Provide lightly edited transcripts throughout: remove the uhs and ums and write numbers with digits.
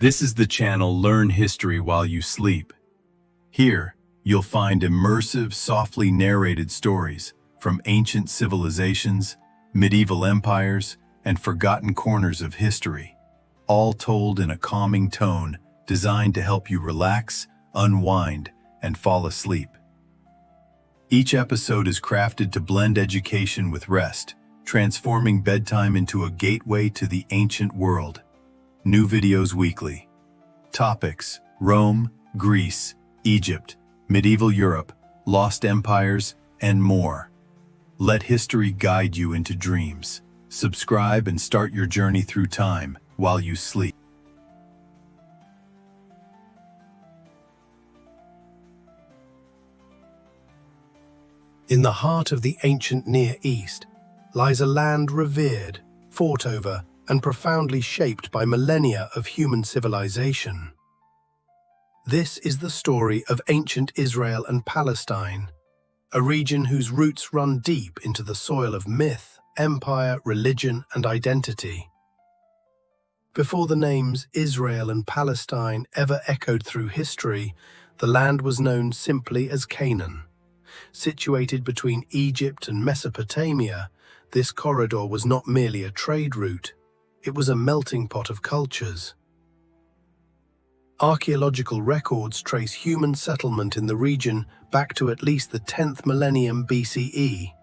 This is the channel Learn History While You Sleep. Here, you'll find immersive, softly narrated stories from ancient civilizations, medieval empires, and forgotten corners of history, all told in a calming tone designed to help you relax, unwind, and fall asleep. Each episode is crafted to blend education with rest, transforming bedtime into a gateway to the ancient world. New videos weekly. Topics: Rome, Greece, Egypt, medieval Europe, lost empires, and more. Let history guide you into dreams. Subscribe and start your journey through time while you sleep. In the heart of the ancient Near East lies a land revered, fought over, and profoundly shaped by millennia of human civilization. This is the story of ancient Israel and Palestine, a region whose roots run deep into the soil of myth, empire, religion, and identity. Before the names Israel and Palestine ever echoed through history, the land was known simply as Canaan. Situated between Egypt and Mesopotamia, this corridor was not merely a trade route, it was a melting pot of cultures. Archaeological records trace human settlement in the region back to at least the 10th millennium BCE.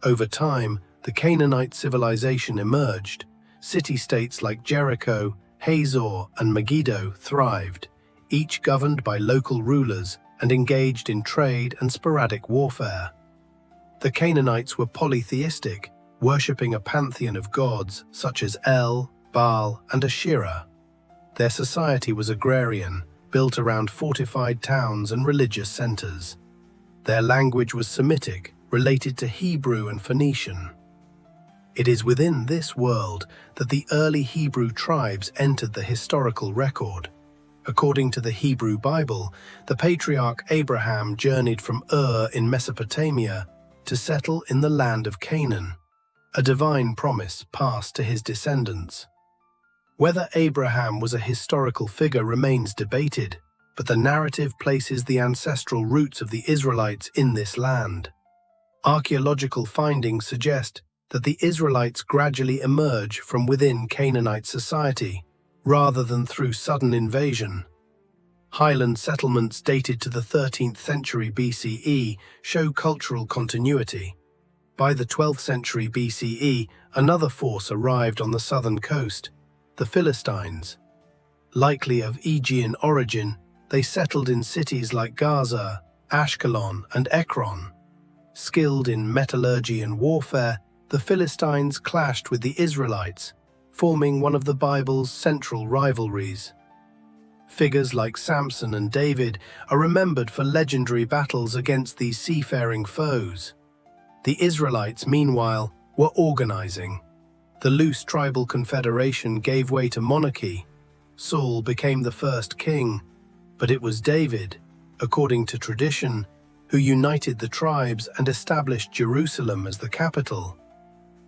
Over time, the Canaanite civilization emerged. City-states like Jericho, Hazor, and Megiddo thrived, each governed by local rulers and engaged in trade and sporadic warfare. The Canaanites were polytheistic, worshipping a pantheon of gods such as El, Baal, and Asherah. Their society was agrarian, built around fortified towns and religious centers. Their language was Semitic, related to Hebrew and Phoenician. It is within this world that the early Hebrew tribes entered the historical record. According to the Hebrew Bible, the patriarch Abraham journeyed from Ur in Mesopotamia to settle in the land of Canaan, a divine promise passed to his descendants. Whether Abraham was a historical figure remains debated, but the narrative places the ancestral roots of the Israelites in this land. Archaeological findings suggest that the Israelites gradually emerge from within Canaanite society, rather than through sudden invasion. Highland settlements dated to the 13th century BCE show cultural continuity. By the 12th century BCE, another force arrived on the southern coast, the Philistines. Likely of Aegean origin, they settled in cities like Gaza, Ashkelon, and Ekron. Skilled in metallurgy and warfare, the Philistines clashed with the Israelites, forming one of the Bible's central rivalries. Figures like Samson and David are remembered for legendary battles against these seafaring foes. The Israelites, meanwhile, were organizing. The loose tribal confederation gave way to monarchy. Saul became the first king, but it was David, according to tradition, who united the tribes and established Jerusalem as the capital.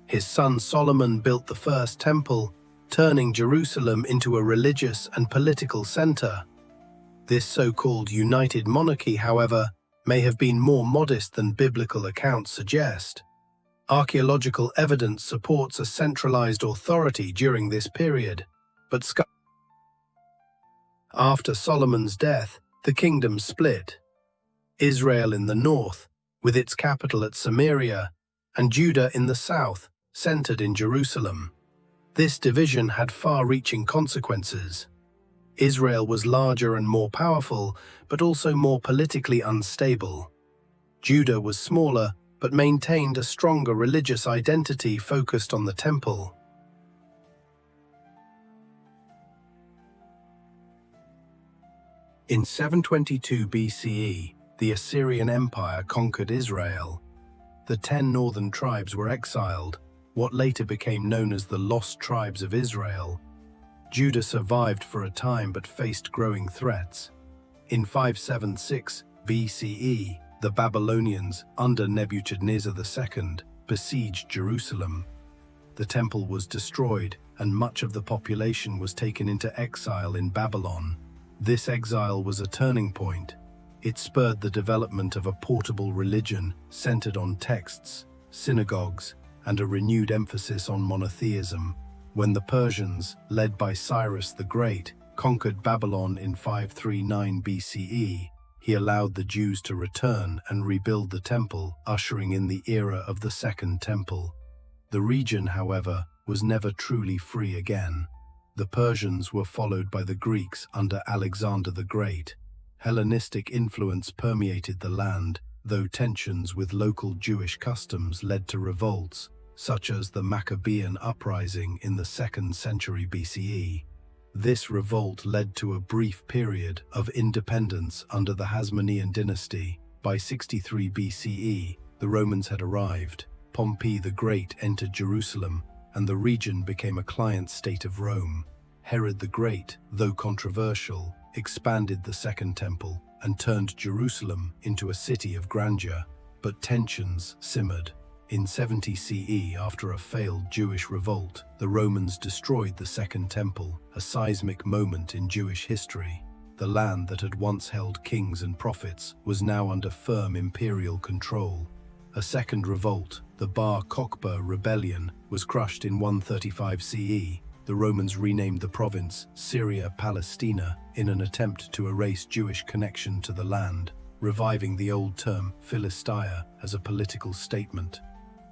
His son Solomon built the first temple, turning Jerusalem into a religious and political center. This so-called united monarchy, however, may have been more modest than biblical accounts suggest. Archaeological evidence supports a centralized authority during this period, but after Solomon's death, the kingdom split. Israel in the north, with its capital at Samaria, and Judah in the south, centered in Jerusalem. This division had far-reaching consequences. Israel was larger and more powerful, but also more politically unstable. Judah was smaller, but maintained a stronger religious identity focused on the temple. In 722 BCE, the Assyrian Empire conquered Israel. The 10 northern tribes were exiled, what later became known as the Lost Tribes of Israel. Judah survived for a time but faced growing threats. In 576 BCE, the Babylonians, under Nebuchadnezzar II, besieged Jerusalem. The temple was destroyed, and much of the population was taken into exile in Babylon. This exile was a turning point. It spurred the development of a portable religion centered on texts, synagogues, and a renewed emphasis on monotheism. When the Persians, led by Cyrus the Great, conquered Babylon in 539 BCE, he allowed the Jews to return and rebuild the temple, ushering in the era of the Second Temple. The region, however, was never truly free again. The Persians were followed by the Greeks under Alexander the Great. Hellenistic influence permeated the land, though tensions with local Jewish customs led to revolts, such as the Maccabean uprising in the 2nd century BCE. This revolt led to a brief period of independence under the Hasmonean dynasty. By 63 BCE, the Romans had arrived. Pompey the Great entered Jerusalem, and the region became a client state of Rome. Herod the Great, though controversial, expanded the Second Temple and turned Jerusalem into a city of grandeur, but tensions simmered. In 70 CE, after a failed Jewish revolt, the Romans destroyed the Second Temple, a seismic moment in Jewish history. The land that had once held kings and prophets was now under firm imperial control. A second revolt, the Bar Kokhba rebellion, was crushed in 135 CE. The Romans renamed the province Syria-Palestina in an attempt to erase Jewish connection to the land, reviving the old term Philistia as a political statement.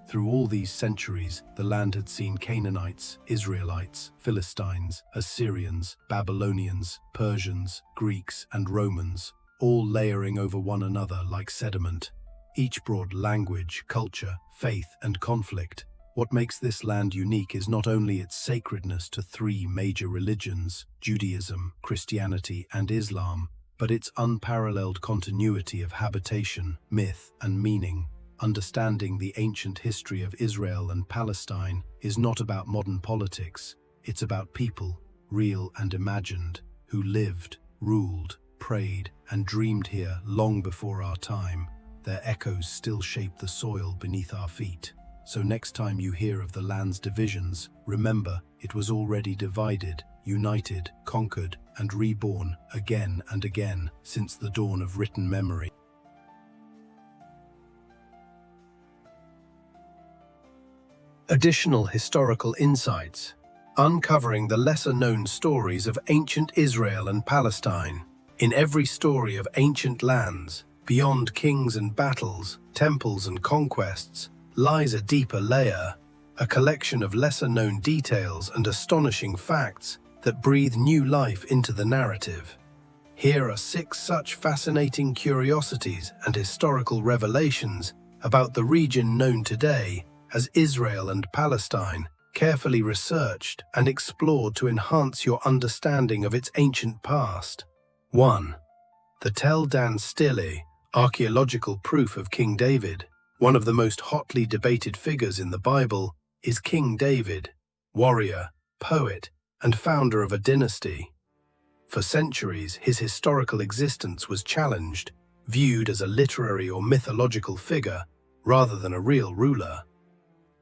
Through all these centuries, the land had seen Canaanites, Israelites, Philistines, Assyrians, Babylonians, Persians, Greeks, and Romans, all layering over one another like sediment. Each brought language, culture, faith, and conflict. What makes this land unique is not only its sacredness to three major religions, Judaism, Christianity, and Islam, but its unparalleled continuity of habitation, myth, and meaning. Understanding the ancient history of Israel and Palestine is not about modern politics. It's about people, real and imagined, who lived, ruled, prayed, and dreamed here long before our time. Their echoes still shape the soil beneath our feet. So next time you hear of the land's divisions, remember it was already divided, united, conquered, and reborn again and again since the dawn of written memory. Additional historical insights, uncovering the lesser-known stories of ancient Israel and Palestine. In every story of ancient lands, beyond kings and battles, temples and conquests, lies a deeper layer, a collection of lesser-known details and astonishing facts that breathe new life into the narrative. Here are 6 such fascinating curiosities and historical revelations about the region known today as Israel and Palestine, carefully researched and explored to enhance your understanding of its ancient past. 1. The Tel Dan Stele, archaeological proof of King David. One of the most hotly debated figures in the Bible is King David, warrior, poet, and founder of a dynasty. For centuries, his historical existence was challenged, viewed as a literary or mythological figure rather than a real ruler.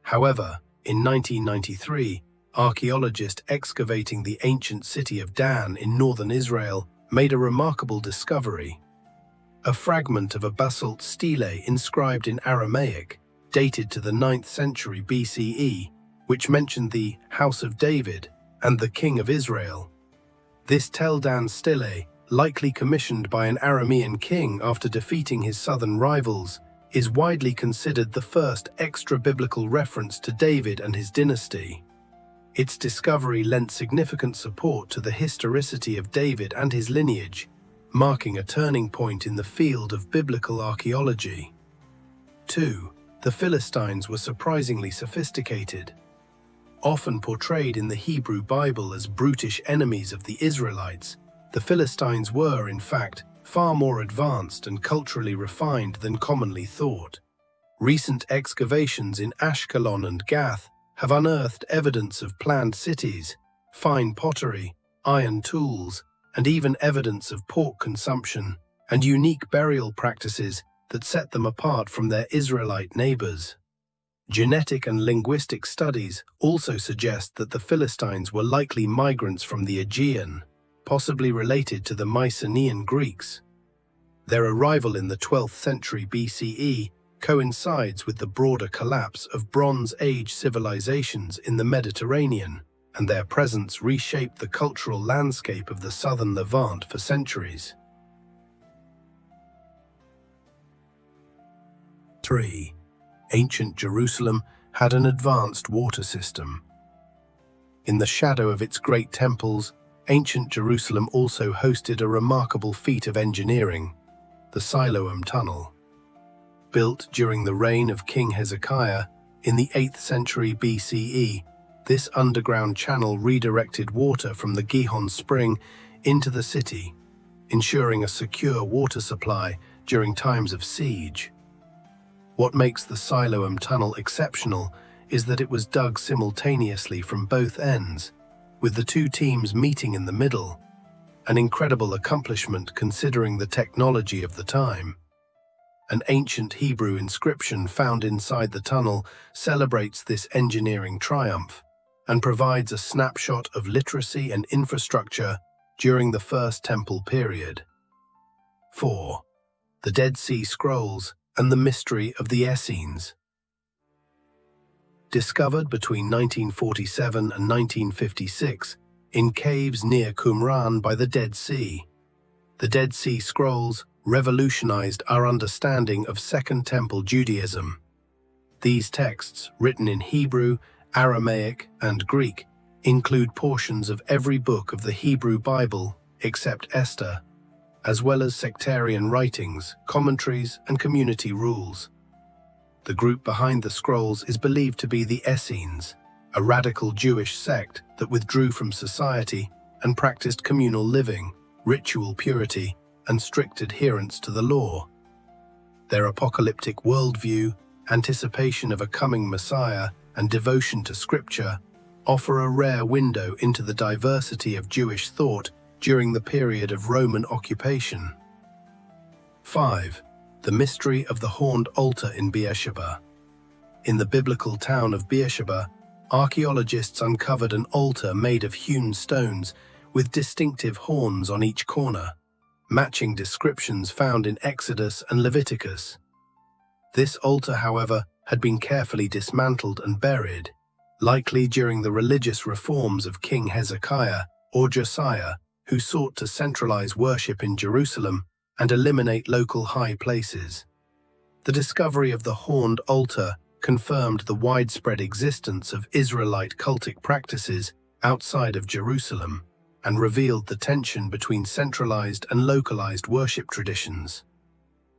However, in 1993, archaeologists excavating the ancient city of Dan in northern Israel made a remarkable discovery. A fragment of a basalt stele inscribed in Aramaic, dated to the 9th century BCE, which mentioned the House of David and the King of Israel. This Tel Dan stele, likely commissioned by an Aramean king after defeating his southern rivals, is widely considered the first extra-biblical reference to David and his dynasty. Its discovery lent significant support to the historicity of David and his lineage, marking a turning point in the field of biblical archaeology. 2. The Philistines were surprisingly sophisticated. Often portrayed in the Hebrew Bible as brutish enemies of the Israelites, the Philistines were, in fact, far more advanced and culturally refined than commonly thought. Recent excavations in Ashkelon and Gath have unearthed evidence of planned cities, fine pottery, iron tools, and even evidence of pork consumption and unique burial practices that set them apart from their Israelite neighbors. Genetic and linguistic studies also suggest that the Philistines were likely migrants from the Aegean, possibly related to the Mycenaean Greeks. Their arrival in the 12th century BCE coincides with the broader collapse of Bronze Age civilizations in the Mediterranean, and their presence reshaped the cultural landscape of the southern Levant for centuries. 3. Ancient Jerusalem had an advanced water system. In the shadow of its great temples, ancient Jerusalem also hosted a remarkable feat of engineering, the Siloam Tunnel. Built during the reign of King Hezekiah in the 8th century BCE, this underground channel redirected water from the Gihon Spring into the city, ensuring a secure water supply during times of siege. What makes the Siloam Tunnel exceptional is that it was dug simultaneously from both ends, with the two teams meeting in the middle, an incredible accomplishment considering the technology of the time. An ancient Hebrew inscription found inside the tunnel celebrates this engineering triumph and provides a snapshot of literacy and infrastructure during the First Temple period. 4. The Dead Sea Scrolls and the mystery of the Essenes. Discovered between 1947 and 1956 in caves near Qumran by the Dead Sea, the Dead Sea Scrolls revolutionized our understanding of Second Temple Judaism. These texts, written in Hebrew, Aramaic, and Greek, include portions of every book of the Hebrew Bible except Esther, as well as sectarian writings, commentaries, and community rules. The group behind the scrolls is believed to be the Essenes, a radical Jewish sect that withdrew from society and practiced communal living, ritual purity, and strict adherence to the law. Their apocalyptic worldview, anticipation of a coming Messiah, and devotion to Scripture offer a rare window into the diversity of Jewish thought during the period of Roman occupation. 5. The mystery of the horned altar in Beersheba. In the biblical town of Beersheba, archaeologists uncovered an altar made of hewn stones with distinctive horns on each corner, matching descriptions found in Exodus and Leviticus. This altar, however, had been carefully dismantled and buried, likely during the religious reforms of King Hezekiah or Josiah, who sought to centralize worship in Jerusalem and eliminate local high places. The discovery of the horned altar confirmed the widespread existence of Israelite cultic practices outside of Jerusalem and revealed the tension between centralized and localized worship traditions.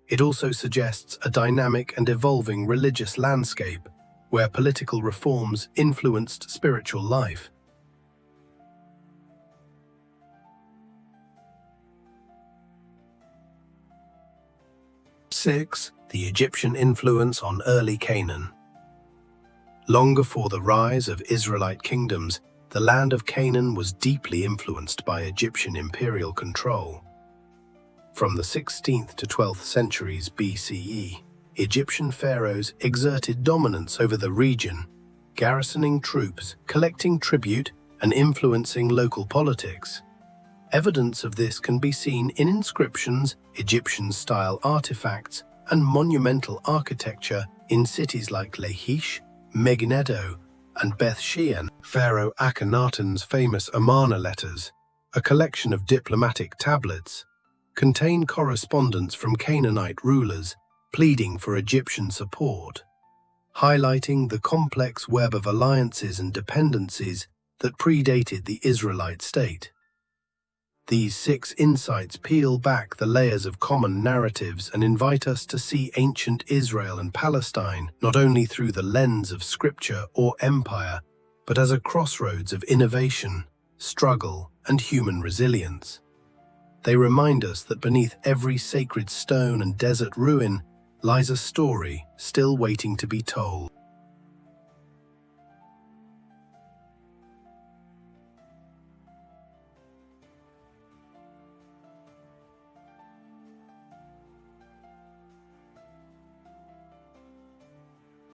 It also suggests a dynamic and evolving religious landscape where political reforms influenced spiritual life. 6. The Egyptian influence on early Canaan. Long before the rise of Israelite kingdoms, the land of Canaan was deeply influenced by Egyptian imperial control. From the 16th to 12th centuries BCE, Egyptian pharaohs exerted dominance over the region, garrisoning troops, collecting tribute, and influencing local politics. Evidence of this can be seen in inscriptions, Egyptian-style artifacts, and monumental architecture in cities like Lachish, Megiddo, and Beth Shean. Pharaoh Akhenaten's famous Amarna letters, a collection of diplomatic tablets, contain correspondence from Canaanite rulers pleading for Egyptian support, highlighting the complex web of alliances and dependencies that predated the Israelite state. These 6 insights peel back the layers of common narratives and invite us to see ancient Israel and Palestine not only through the lens of scripture or empire, but as a crossroads of innovation, struggle, and human resilience. They remind us that beneath every sacred stone and desert ruin lies a story still waiting to be told.